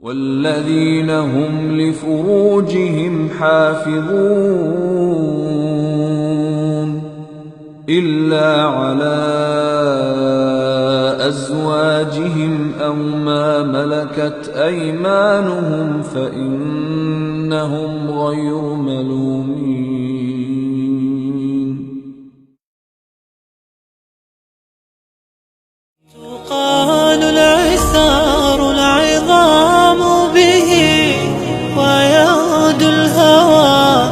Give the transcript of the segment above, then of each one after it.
والذين هم لفروجهم حافظون إلا على أزواجهم أو ما ملكت أيمانهم فإنهم غير ملومين. تقال العثار العظام به ويعود الهوى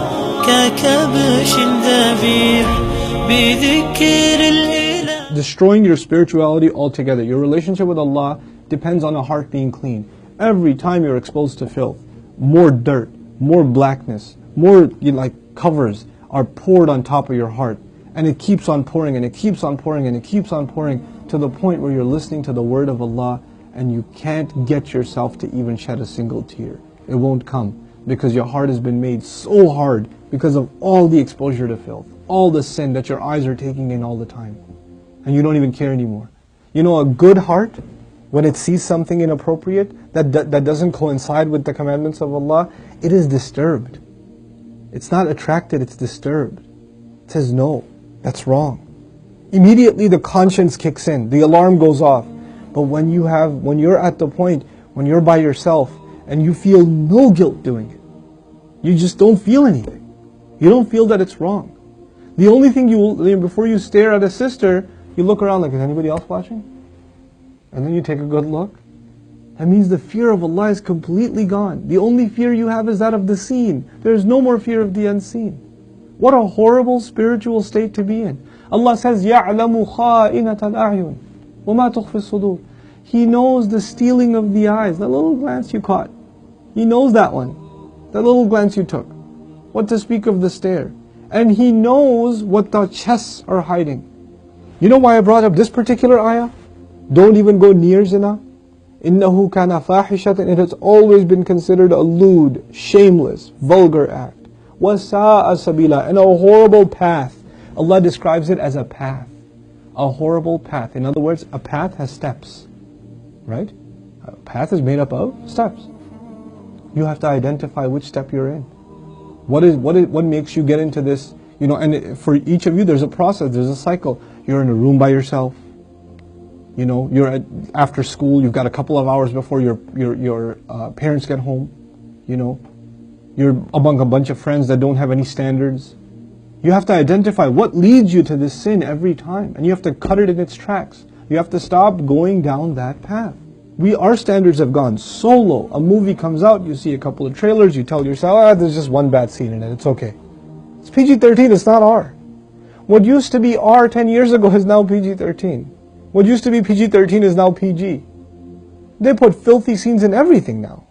ككبش ذبيح بذكر الإله. Destroying your spirituality altogether. Your relationship with Allah depends on a heart being clean. Every time you're exposed to filth, more dirt, more blackness, more covers are poured on top of your heart. And it keeps on pouring and it keeps on pouring and it keeps on pouring to the point where you're listening to the word of Allah and you can't get yourself to even shed a single tear. It won't come because your heart has been made so hard because of all the exposure to filth, all the sin that your eyes are taking in all the time. And you don't even care anymore. You know, a good heart, when it sees something inappropriate that doesn't coincide with the commandments of Allah, it is disturbed. It's not attracted, it's disturbed. It says, no, that's wrong. Immediately the conscience kicks in, the alarm goes off. But when you're at the point, when you're by yourself, and you feel no guilt doing it, you just don't feel anything. You don't feel that it's wrong. The only thing before you stare at a sister, you look around like, is anybody else watching? And then you take a good look. That means the fear of Allah is completely gone. The only fear you have is that of the seen. There is no more fear of the unseen. What a horrible spiritual state to be in. Allah says, يَعْلَمُ خَائِنَةَ الْأَعْيُنِ وَمَا تُخْفِي الصُّدُورِ. He knows the stealing of the eyes, that little glance you caught. He knows that one, that little glance you took. What to speak of the stare. And He knows what the chests are hiding. You know why I brought up this particular ayah? Don't even go near zina. إِنَّهُ كَانَ فَاحِشَةً. It has always been considered a lewd, shameless, vulgar act. وَسَاءَ سَبِيلًا. And a horrible path. Allah describes it as a path. A horrible path. In other words, a path has steps. Right? A path is made up of steps. You have to identify which step you're in. What makes you get into this? You know, and for each of you, there's a process, there's a cycle. You're in a room by yourself. You know, you're after school. You've got a couple of hours before your parents get home. You know, you're among a bunch of friends that don't have any standards. You have to identify what leads you to this sin every time, and you have to cut it in its tracks. You have to stop going down that path. Our standards have gone so low. A movie comes out, you see a couple of trailers, you tell yourself, there's just one bad scene in it, it's okay. It's PG-13, it's not R. What used to be R 10 years ago is now PG-13. What used to be PG-13 is now PG. They put filthy scenes in everything now.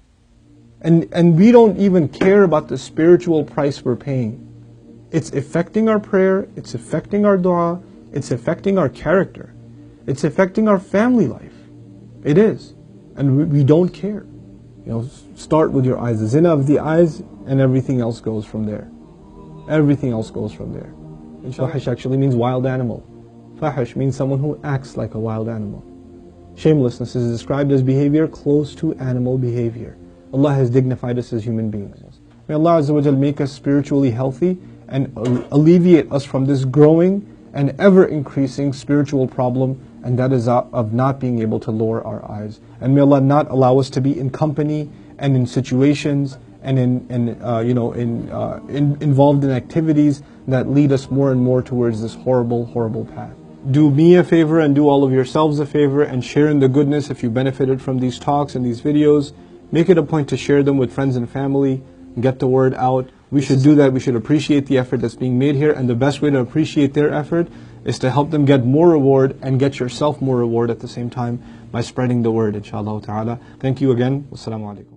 And we don't even care about the spiritual price we're paying. It's affecting our prayer, it's affecting our dua, it's affecting our character. It's affecting our family life. It is. And we don't care. You know, start with your eyes. The zina of the eyes, and everything else goes from there. Everything else goes from there. Fahish actually means wild animal. Fahish means someone who acts like a wild animal. Shamelessness is described as behavior close to animal behavior. Allah has dignified us as human beings. May Allah Azza wa Jal make us spiritually healthy and alleviate us from this growing and ever increasing spiritual problem, and that is of not being able to lower our eyes. And may Allah not allow us to be in company and in situations and involved in activities that lead us more and more towards this horrible, horrible path. Do me a favor and do all of yourselves a favor and share in the goodness if you benefited from these talks and these videos. Make it a point to share them with friends and family, get the word out. We should do that. We should appreciate the effort that's being made here, and the best way to appreciate their effort is to help them get more reward and get yourself more reward at the same time by spreading the word, inshallah ta'ala. Thank you again. Wassalamu alaikum.